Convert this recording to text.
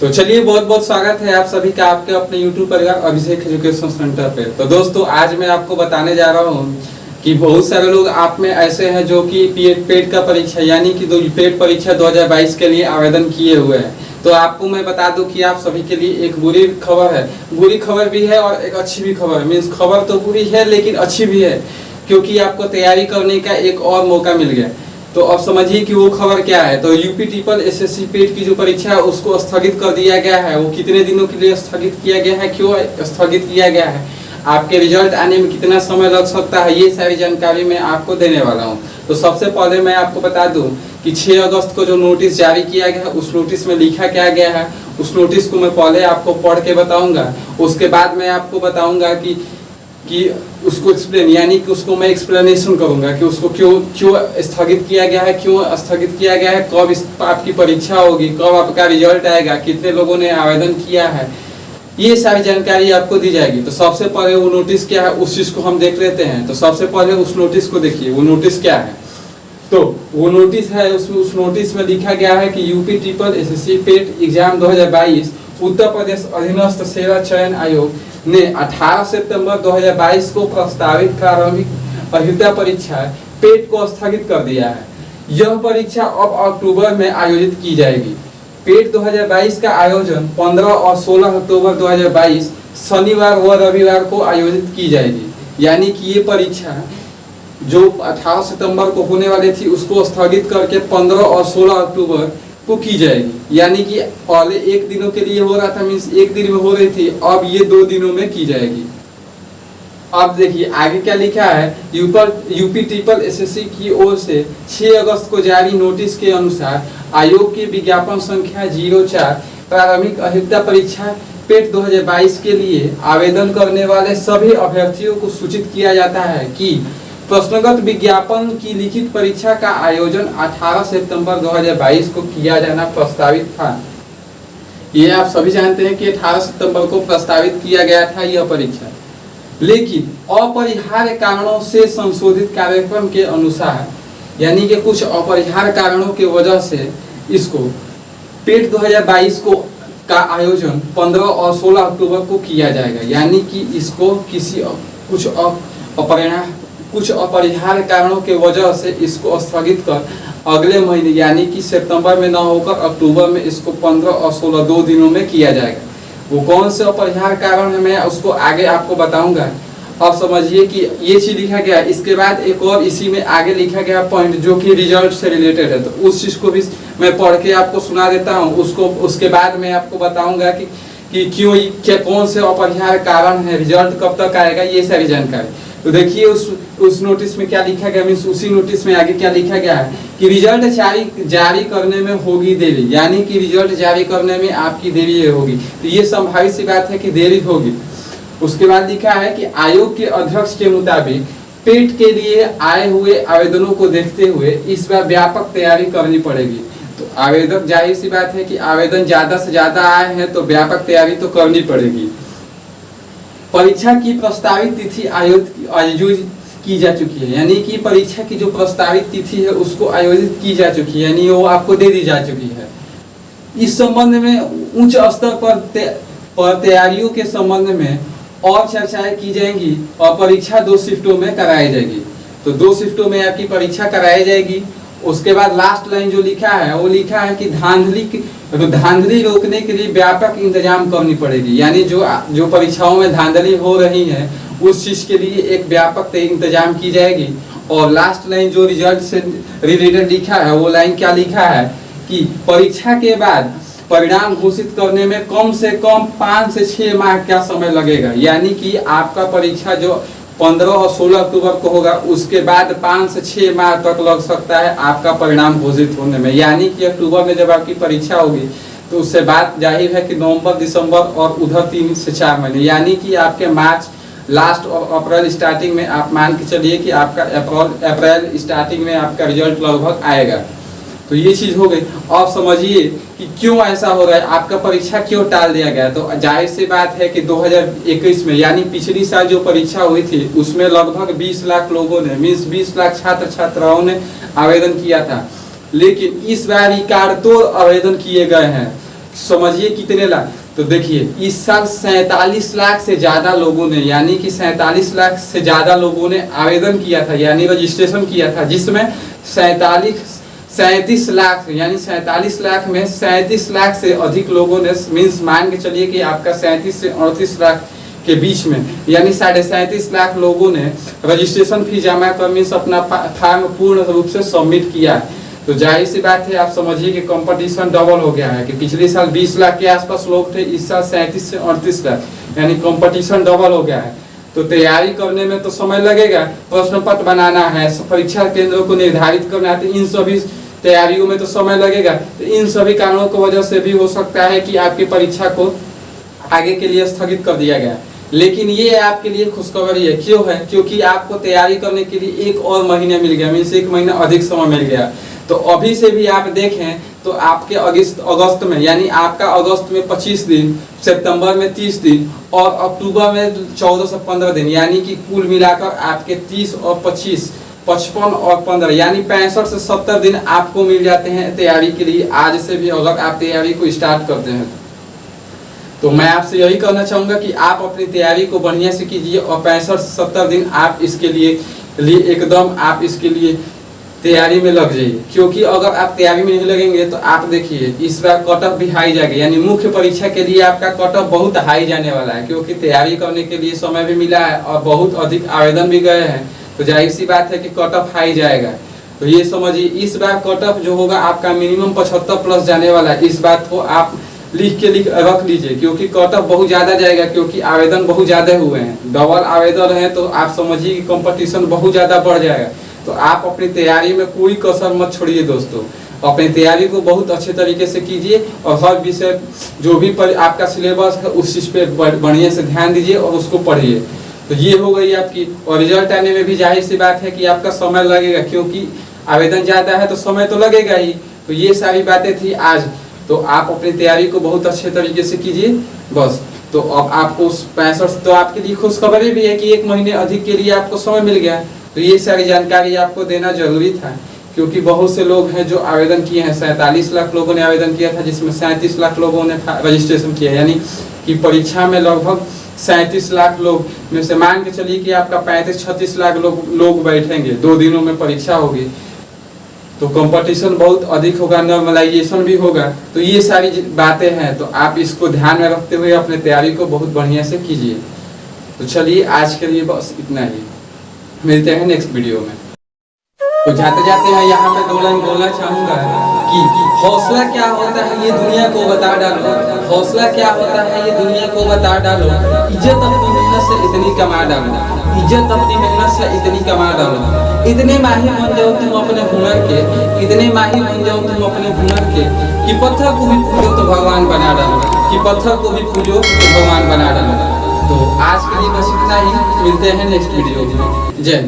तो चलिए, बहुत बहुत स्वागत है आप सभी का आपके अपने YouTube परिवार अभिषेक एजुकेशन सेंटर पे। तो दोस्तों, आज मैं आपको बताने जा रहा हूँ कि बहुत सारे लोग आप में ऐसे हैं जो कि पेट का परीक्षा यानी कि पेट परीक्षा 2022 के लिए आवेदन किए हुए हैं। तो आपको मैं बता दूं कि आप सभी के लिए एक बुरी खबर है, बुरी खबर भी है और एक अच्छी भी खबर है। मीन्स खबर तो बुरी है लेकिन अच्छी भी है, क्योंकि आपको तैयारी करने का एक और मौका मिल गया। तो अब समझिए कि वो खबर क्या है। तो यूपी ट्रिपल एसएससी पेट की जो परीक्षा है उसको स्थगित कर दिया गया है। वो कितने दिनों के लिए स्थगित किया गया है, क्यों स्थगित किया गया है, आपके रिजल्ट आने में कितना समय लग सकता है, ये सारी जानकारी मैं आपको देने वाला हूँ। तो सबसे पहले मैं आपको बता दूं कि 6 अगस्त को जो नोटिस जारी किया गया है उस नोटिस में लिखा क्या गया है, उस नोटिस को मैं पहले आपको पढ़ के बताऊंगा। उसके बाद मैं आपको बताऊंगा कि उसको एक्सप्लेन यानी कि उसको मैं एक्सप्लेनेशन करूंगा कि उसको क्यों स्थगित किया गया है, क्यों स्थगित किया गया है, कब आपकी परीक्षा होगी, कब आपका रिजल्ट आएगा, कितने लोगों ने आवेदन किया है, ये सारी जानकारी आपको दी जाएगी। तो सबसे पहले वो नोटिस क्या है उस चीज को हम देख लेते हैं। तो सबसे पहले उस नोटिस को देखिए, वो नोटिस क्या है। तो वो नोटिस है, उस नोटिस में लिखा गया है कि यूपी ट्रिपल एसएससी पेट एग्जाम 2022 उत्तर प्रदेश अधीनस्थ सेवा चयन आयोग ने 18 सितंबर 2022 को प्रस्तावित प्रारंभिक अहिर्ता परीक्षा पेट को स्थगित कर दिया है। यह परीक्षा अब अक्टूबर में आयोजित की जाएगी। पेट 2022 का आयोजन 15 और 16 अक्टूबर 2022 शनिवार व रविवार को आयोजित की जाएगी। यानी कि ये परीक्षा जो 18 सितंबर को होने वाली थी उसको स्थगित करके 15 और 16 अक्टूबर को की जाएगी। यानी कि पहले एक दिनों के लिए हो रहा था, मीन्स एक दिन में हो रही थी, अब ये 2 दिनों में की जाएगी। अब देखिए आगे क्या लिखा है। यूपी ट्रिपल एसएससी की ओर से 6 अगस्त को जारी नोटिस के अनुसार आयोग की विज्ञापन संख्या 04 प्रारंभिक अहिर्ता परीक्षा पेट 2022 के लिए आवेदन करने वाले सभी अभ्यर्थियों को सूचित किया जाता है कि प्रश्नगत विज्ञापन की लिखित परीक्षा का आयोजन 18 सितंबर 2022 को किया जाना प्रस्तावित था। ये आप सभी जानते हैं कि 18 सितंबर को प्रस्तावित किया गया था यह परीक्षा, लेकिन अपरिहार्य कारणों से संशोधित कार्यक्रम के अनुसार यानी कि कुछ अपरिहार्य कारणों की वजह से इसको पेट 2022 को का आयोजन 15 और 16 अक्टूबर को किया जाएगा। यानी कि इसको कुछ अपरिहार्य कारणों के वजह से इसको स्थगित कर अगले महीने यानी कि सितंबर में न होकर अक्टूबर में इसको 15 और 16 2 दिनों में किया जाएगा। वो कौन से अपरिहार्य कारण है मैं उसको आगे आपको बताऊंगा। अब समझिए कि ये चीज लिखा गया। इसके बाद एक और इसी में आगे लिखा गया पॉइंट जो कि रिजल्ट से रिलेटेड है, तो उस चीज को भी मैं पढ़ के आपको सुना देता हूँ। उसके बाद मैं आपको बताऊंगा कि क्या कौन से अपरिहार्य कारण है, रिजल्ट कब तक आएगा, ये सारी जानकारी। तो देखिए उस नोटिस में क्या लिखा गया, मीन्स उसी नोटिस में आगे क्या लिखा गया है कि रिजल्ट जारी करने में होगी देरी। यानी कि रिजल्ट जारी करने में आपकी देरी होगी, तो ये संभावित सी बात है कि देरी होगी। उसके बाद लिखा है कि आयोग के अध्यक्ष के मुताबिक पेट के लिए आए हुए आवेदनों को देखते हुए इस बार व्यापक तैयारी करनी पड़ेगी। तो आवेदक जाहिर सी बात है कि आवेदन ज्यादा से ज्यादा आए हैं तो व्यापक तैयारी तो करनी पड़ेगी। परीक्षा की प्रस्तावित तिथि आयोजित की जा चुकी है। यानी कि परीक्षा की जो प्रस्तावित तिथि है उसको आयोजित की जा चुकी है, यानी वो आपको दे दी जा चुकी है। इस संबंध में उच्च स्तर पर तैयारियों के संबंध में और चर्चाएं की जाएंगी और परीक्षा 2 शिफ्टों में कराई जाएगी। तो 2 शिफ्टों में आपकी परीक्षा कराई जाएगी। उसके बाद लास्ट लाइन जो लिखा है वो लिखा है कि धांधली रोकने के लिए व्यापक इंतजाम करनी पड़ेगी। यानी जो परीक्षाओं में धांधली हो रही है उस चीज के लिए एक व्यापक इंतजाम की जाएगी। और लास्ट लाइन जो रिजल्ट से रिलेटेड लिखा है वो लाइन क्या लिखा है कि परीक्षा के बाद परिणाम घोषित करने में कम से कम 5 से 6 माह का समय लगेगा। यानी कि आपका परीक्षा जो 15 और 16 अक्टूबर को होगा उसके बाद 5 से 6 माह तक लग सकता है आपका परिणाम घोषित होने में। यानी कि अक्टूबर में जब आपकी परीक्षा होगी तो उससे बाद जाहिर है कि नवंबर, दिसंबर और उधर 3 से 4 महीने यानी कि आपके मार्च लास्ट और अप्रैल स्टार्टिंग में आप मान के चलिए कि आपका अप्रैल स्टार्टिंग में आपका रिजल्ट लगभग आएगा। तो ये चीज हो गई। अब समझिए कि क्यों ऐसा हो रहा है, आपका परीक्षा क्यों टाल दिया गया। तो जाहिर सी बात है कि 2021 में यानी पिछली साल जो परीक्षा हुई थी उसमें लगभग 20 लाख लोगों ने मीन्स 20 लाख छात्र छात्राओं ने आवेदन किया था। लेकिन इस बार रिकॉर्ड तोड़ आवेदन किए गए हैं। समझिए कितने लाख। तो देखिए इस साल 47 लाख से ज्यादा लोगों ने, यानी कि 47 लाख से ज्यादा लोगों ने आवेदन किया था, यानी रजिस्ट्रेशन किया था, जिसमें 37 लाख, यानी 47 लाख में 37 लाख से अधिक लोगों ने, मीन्स मान के चलिए कि आपका 37 से 38 लाख के बीच में, यानी 37.5 लाख लोगों ने रजिस्ट्रेशन फी जमा कर मीन्स अपना फॉर्म पूर्ण रूप से सबमिट किया है। तो जाहिर सी बात है, आप समझिए कि कंपटीशन डबल हो गया है कि पिछले साल 20 लाख के आसपास लोग थे, इस साल 37 से 38 लाख, यानी कंपटीशन डबल हो गया है। तो तैयारी करने में तो समय लगेगा, प्रश्न पत्र बनाना है, परीक्षा केंद्रों को निर्धारित करना है, तो इन सभी तैयारियों में तो समय लगेगा। तो इन सभी कारणों की वजह से भी हो सकता है कि आपकी परीक्षा को आगे के लिए स्थगित कर दिया गया। लेकिन ये आपके लिए खुशखबरी है, क्यों है? क्योंकि आपको तैयारी करने के लिए एक और महीना मिल गया, मीन्स 1 महीना अधिक समय मिल गया। तो अभी से भी आप देखें तो आपके अगस्त में, यानी आपका अगस्त में 25 दिन, सितंबर में 30 दिन और अक्टूबर में 14 से 15 दिन, यानी कि कुल मिलाकर आपके 30 और 25, 55 और 15, यानी 65 से 70 दिन आपको मिल जाते हैं तैयारी के लिए, आज से भी अगर आप तैयारी को स्टार्ट करते हैं। तो मैं आपसे यही कहना चाहूँगा कि आप अपनी तैयारी को बढ़िया से कीजिए और 65 से 70 दिन आप इसके लिए एकदम आप इसके लिए तैयारी में लग जाइए। क्योंकि अगर आप तैयारी में नहीं लगेंगे तो आप देखिए इस बार कट ऑफ भी हाई जाएगा, यानी मुख्य परीक्षा के लिए आपका कट ऑफ बहुत हाई जाने वाला है, क्योंकि तैयारी करने के लिए समय भी मिला है और बहुत अधिक आवेदन भी गए हैं। तो जाहिर सी बात है कि कट ऑफ हाई जाएगा। तो ये समझिए इस बार कट ऑफ जो होगा आपका मिनिमम 75 प्लस जाने वाला है। इस बात को आप लिख रख लीजिए, क्योंकि कट ऑफ बहुत ज्यादा जाएगा, क्योंकि आवेदन बहुत ज्यादा हुए हैं, डबल आवेदन है। तो आप समझिए कि कंपटीशन बहुत ज्यादा बढ़ जाएगा। तो आप अपनी तैयारी में कोई कसर मत छोड़िए दोस्तों, अपनी तैयारी को बहुत अच्छे तरीके से कीजिए और हर विषय जो भी आपका सिलेबस है उस चीज पे बढ़िया से ध्यान दीजिए और उसको पढ़िए। तो ये हो गई आपकी। और रिजल्ट आने में भी जाहिर सी बात है कि आपका समय लगेगा, क्योंकि आवेदन ज्यादा है तो समय तो लगेगा ही। तो ये सारी बातें थी आज। तो आप अपनी तैयारी को बहुत अच्छे तरीके से कीजिए बस। तो अब आपको 65, तो आपके लिए खुशखबरी भी है कि 1 महीने अधिक के लिए आपको समय मिल गया। तो ये सारी जानकारी आपको देना जरूरी था, क्योंकि बहुत से लोग हैं जो आवेदन किए हैं। 47 लाख लोगों ने आवेदन किया था, जिसमें 37 लाख लोगों ने रजिस्ट्रेशन किया, यानी कि परीक्षा में लगभग 37 लाख लोग में से मान के चलिए कि आपका 35-36 लाख लोग बैठेंगे, 2 दिनों में परीक्षा होगी। तो कंपटीशन बहुत अधिक होगा, नॉर्मलाइजेशन भी होगा। तो ये सारी बातें हैं, तो आप इसको ध्यान में रखते हुए अपने तैयारी को बहुत बढ़िया से कीजिए। तो चलिए आज के लिए बस इतना ही, मिलते हैं नेक्स्ट वीडियो में। तो जाते जाते हैं यहाँ पे 2 लाइन बोलना चाहूँगा कि हौसला क्या होता है ये दुनिया को बता डालो, हौसला क्या होता है ये दुनिया को बता डालो, इज्जत अपनी मेहनत से इतनी कमा डालो, इज्जत अपनी मेहनत से इतनी कमा डालो। इतने माहिर बन जाओ तुम अपने हुनर के, इतने माहिर बन जाओ तुम अपने हुनर के, कि पत्थर को भी पूजो तो भगवान बना डालो, कि पत्थर को भी पूजो तो भगवान बना डालो। तो आज के लिए बस इतना ही, मिलते हैं नेक्स्ट वीडियो में। जय हिंद।